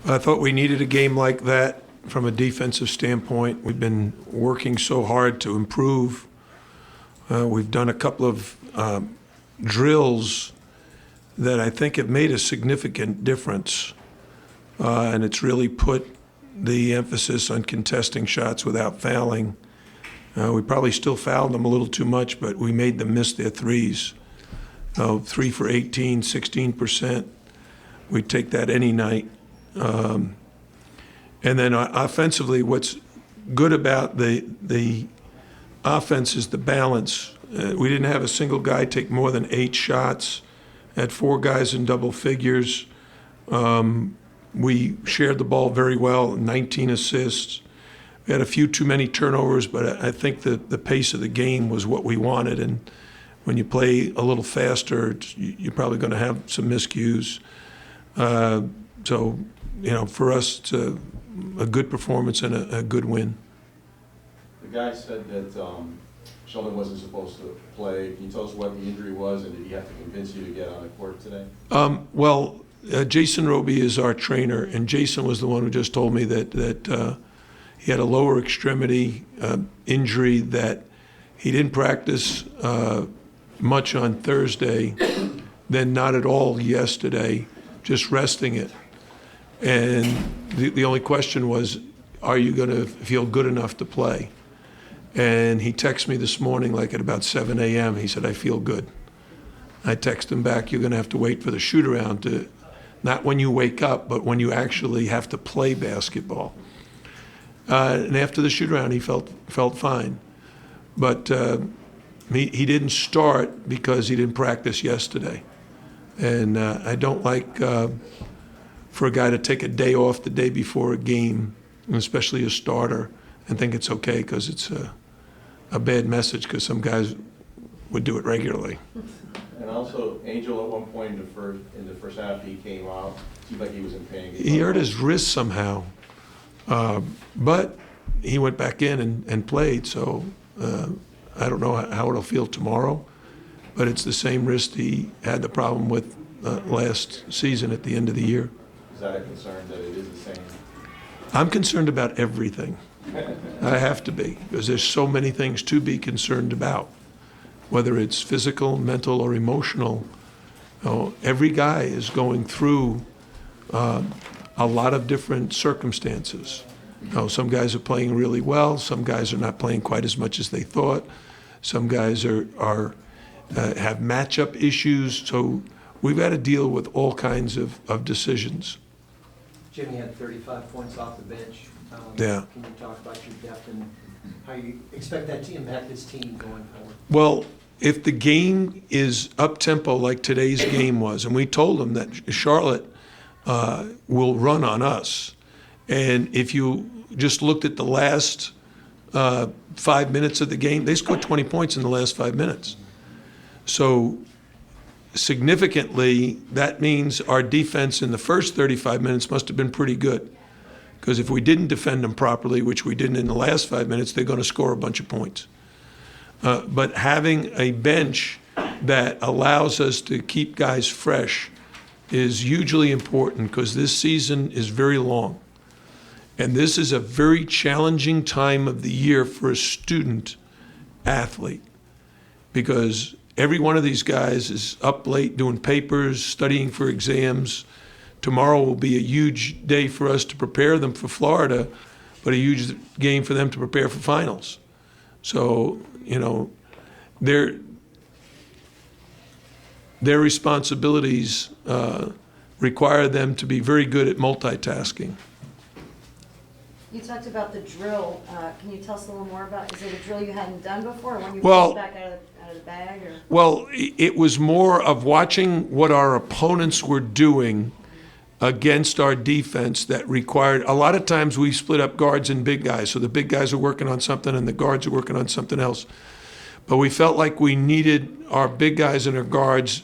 I thought we needed a game like that from a defensive standpoint. We've been working so hard to improve. We've done a couple of drills that I think have made a significant difference, and it's really put the emphasis on contesting shots without fouling. We probably still fouled them a little too much, but we made them miss their threes. 3 for 18, 16%. We'd take that any night. And then offensively, what's good about the offense is the balance. We didn't have a single guy take more than 8 shots. Had 4 guys in double figures. We shared the ball very well, 19 assists. We had a few too many turnovers, but I think the pace of the game was what we wanted. And when you play a little faster, you're probably going to have some miscues. So, for us, it's a good performance and a good win. The guy said that Sheldon wasn't supposed to play. Can you tell us what the injury was, and did he have to convince you to get on the court today? Jason Roby is our trainer, and Jason was the one who just told me that he had a lower extremity injury, that he didn't practice much on Thursday, then not at all yesterday, just resting it. And the only question was, are you going to feel good enough to play? And he texted me this morning, like at about 7 a.m. He said, I feel good. I texted him back, you're going to have to wait for the shoot-around, to not when you wake up, but when you actually have to play basketball. And after the shoot-around, he felt fine. But he didn't start because he didn't practice yesterday. And I don't like for a guy to take a day off the day before a game, and especially a starter, and think it's okay, because it's a bad message, because some guys would do it regularly. And also, Angel at one point in the first half, he came out, seemed like he was in pain. He hurt his wrist somehow, but he went back in and played, so I don't know how it'll feel tomorrow, but it's the same wrist he had the problem with last season at the end of the year. Is that a concern that it is the same? I'm concerned about everything. I have to be, because there's so many things to be concerned about, whether it's physical, mental, or emotional. Every guy is going through a lot of different circumstances. Some guys are playing really well. Some guys are not playing quite as much as they thought. Some guys have matchup issues. So we've got to deal with all kinds of decisions. Jimmy had 35 points off the bench. Yeah. Can you talk about your depth and how you expect that to impact this team going forward? Well, if the game is up-tempo like today's game was, and we told them that Charlotte will run on us, and if you just looked at the last 5 minutes of the game, they scored 20 points in the last 5 minutes. So significantly, that means our defense in the first 35 minutes must have been pretty good. Because if we didn't defend them properly, which we didn't in the last 5 minutes, they're going to score a bunch of points. But having a bench that allows us to keep guys fresh is hugely important, because this season is very long. And this is a very challenging time of the year for a student athlete, because every one of these guys is up late doing papers, studying for exams. Tomorrow will be a huge day for us to prepare them for Florida, but a huge game for them to prepare for finals. So, their responsibilities require them to be very good at multitasking. You talked about the drill. Can you tell us a little more about, is it a drill you hadn't done before, or when you pulled back out of the bag? Or? Well, it was more of watching what our opponents were doing against our defense that required, a lot of times we split up guards and big guys, so the big guys are working on something and the guards are working on something else. But we felt like we needed our big guys and our guards.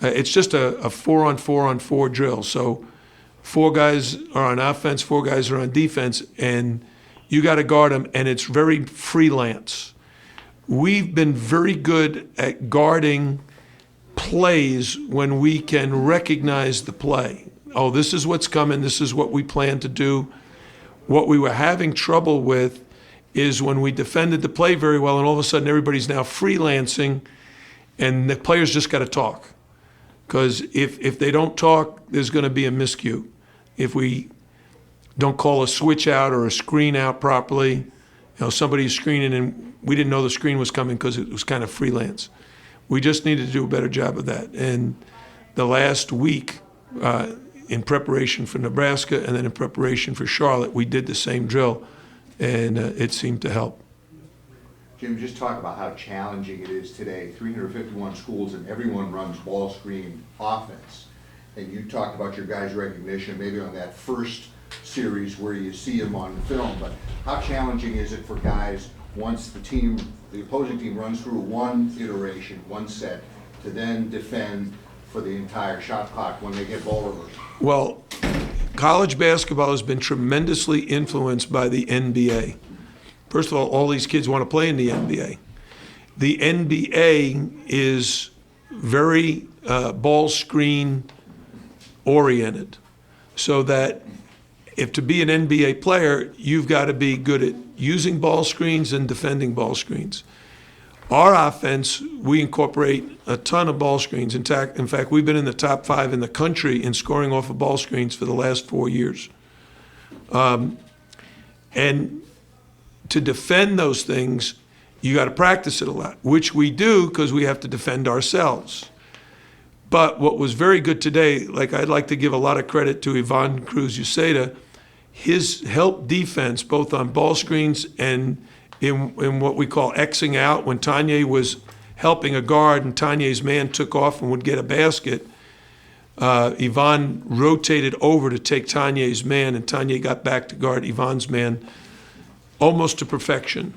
It's just a 4-on-4-on-4 drill. So 4 guys are on offense, 4 guys are on defense, and you got to guard them, and it's very freelance. We've been very good at guarding plays when we can recognize the play. oh, this is what's coming, this is what we plan to do. What we were having trouble with is when we defended the play very well, and all of a sudden everybody's now freelancing, and the players just got to talk. Because if they don't talk, there's going to be a miscue. If we don't call a switch out or a screen out properly, somebody's screening and we didn't know the screen was coming because it was kind of freelance. We just needed to do a better job of that. And the last week, in preparation for Nebraska and then in preparation for Charlotte, we did the same drill, and it seemed to help. Jim, just talk about how challenging it is today. 351 schools and everyone runs ball screen offense. And you talked about your guys' recognition maybe on that first series where you see them on film, but how challenging is it for guys once the opposing team runs through one iteration, one set, to then defend for the entire shot clock when they get ball reversal? Well, college basketball has been tremendously influenced by the NBA. First of all these kids want to play in the NBA. The NBA is very ball screen oriented, so that if to be an NBA player, you've got to be good at using ball screens and defending ball screens. Our offense, we incorporate a ton of ball screens. In fact, we've been in the top 5 in the country in scoring off of ball screens for the last 4 years. And to defend those things, you got to practice it a lot, which we do because we have to defend ourselves. But what was very good today, like I'd like to give a lot of credit to Ivan Cruz-Uceda, his help defense, both on ball screens and in what we call Xing out, when Tanya was helping a guard and Tanya's man took off and would get a basket, Ivan rotated over to take Tanya's man, and Tanya got back to guard Ivan's man almost to perfection.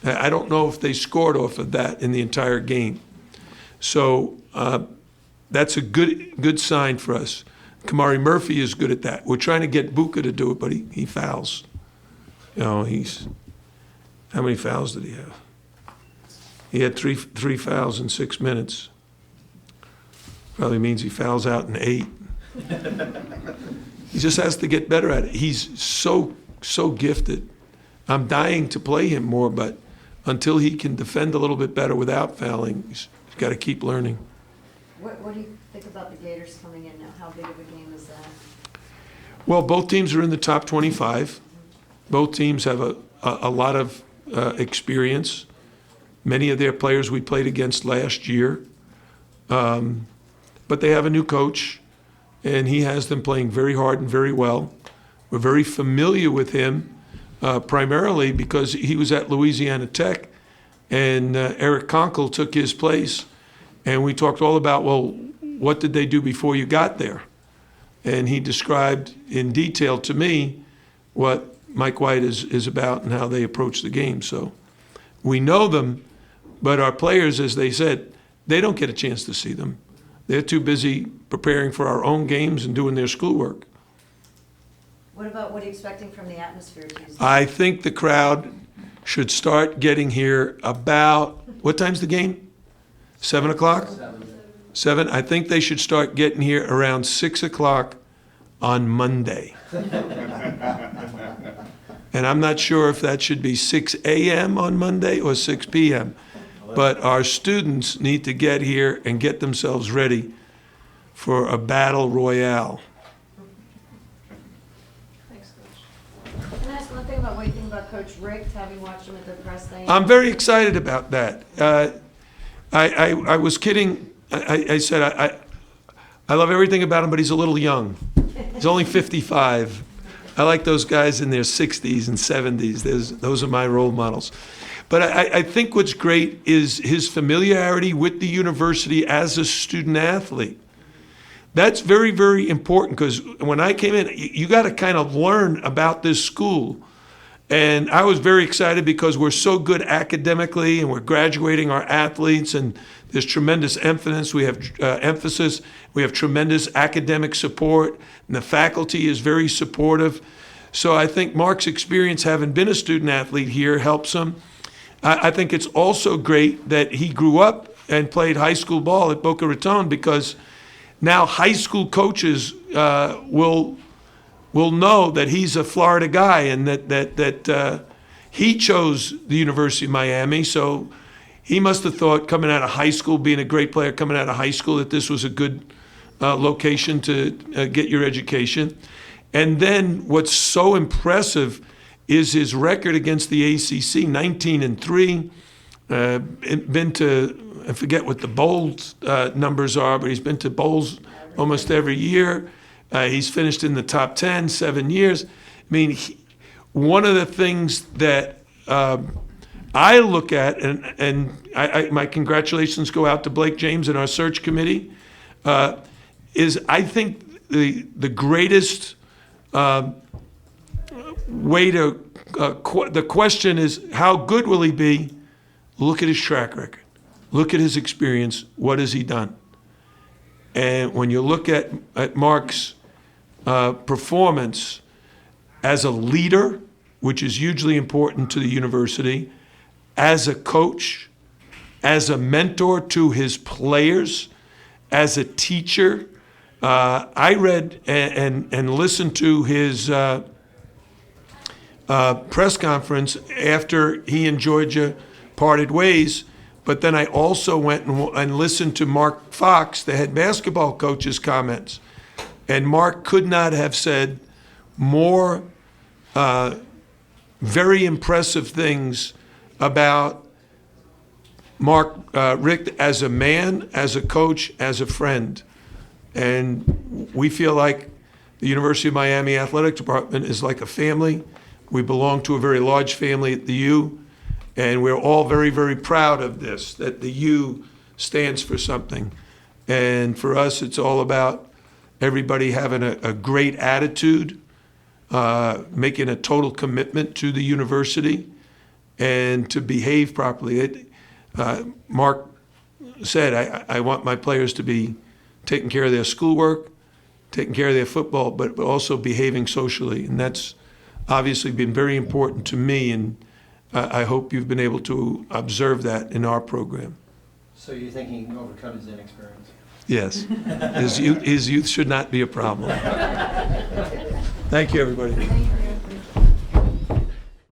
I don't know if they scored off of that in the entire game. So that's a good sign for us. Kamari Murphy is good at that. We're trying to get Buka to do it, but he fouls. How many fouls did he have? He had three fouls in 6 minutes. Probably means he fouls out in 8. He just has to get better at it. He's so gifted. I'm dying to play him more, but until he can defend a little bit better without fouling, he's got to keep learning. What do you think about the Gators coming in now? How big of a game is that? Well, both teams are in the top 25. Both teams have a lot of experience. Many of their players we played against last year. But they have a new coach, and he has them playing very hard and very well. We're very familiar with him, primarily because he was at Louisiana Tech, and Eric Conkle took his place. And we talked all about, well, what did they do before you got there? And he described in detail to me what Mike White is about and how they approach the game. So we know them, but our players, as they said, they don't get a chance to see them. They're too busy preparing for our own games and doing their schoolwork. What are you expecting from the atmosphere Tuesday? I think the crowd should start getting here about, what time's the game? 7 o'clock? 7. I think they should start getting here around 6 o'clock on Monday. And I'm not sure if that should be 6 a.m. on Monday or 6 p.m. But our students need to get here and get themselves ready for a battle royale. Thanks, Coach. Can I ask one thing about what you think about Coach Richt, having watched him at the press thing? I'm very excited about that. I was kidding. I said I love everything about him, but he's a little young. He's only 55. I like those guys in their 60s and 70s. Those are my role models. But I think what's great is his familiarity with the university as a student athlete. That's very, very important, because when I came in, you got to kind of learn about this school. And I was very excited because we're so good academically, and we're graduating our athletes, and there's tremendous emphasis. We have tremendous academic support, and the faculty is very supportive. So I think Mark's experience, having been a student athlete here, helps him. I think it's also great that he grew up and played high school ball at Boca Raton, because now high school coaches will know that he's a Florida guy and that he chose the University of Miami. So he must have thought, coming out of high school, being a great player coming out of high school, that this was a good location to get your education. And then what's so impressive is his record against the ACC, 19-3. Been to, I forget what the bowls numbers are, but he's been to bowls almost every year. He's finished in the top 10, 7 years. I mean, one of the things that I look at, and my congratulations go out to Blake James and our search committee, is I think the greatest way to, the question is, how good will he be? Look at his track record. Look at his experience. What has he done? And when you look at Mark's performance as a leader, which is hugely important to the university, as a coach, as a mentor to his players, as a teacher. I read and listened to his press conference after he and Georgia parted ways, but then I also went and listened to Mark Fox, the head basketball coach's comments. And Mark could not have said more very impressive things about Rick as a man, as a coach, as a friend. And we feel like the University of Miami Athletic Department is like a family. We belong to a very large family at the U, and we're all very, very proud of this, that the U stands for something. And for us, it's all about everybody having a great attitude, making a total commitment to the university, and to behave properly. Mark said, I want my players to be taking care of their schoolwork, taking care of their football, but also behaving socially. And that's obviously been very important to me, and I hope you've been able to observe that in our program. So you're thinking he can overcome his inexperience? Yes. His youth should not be a problem. Thank you, everybody. Thank you.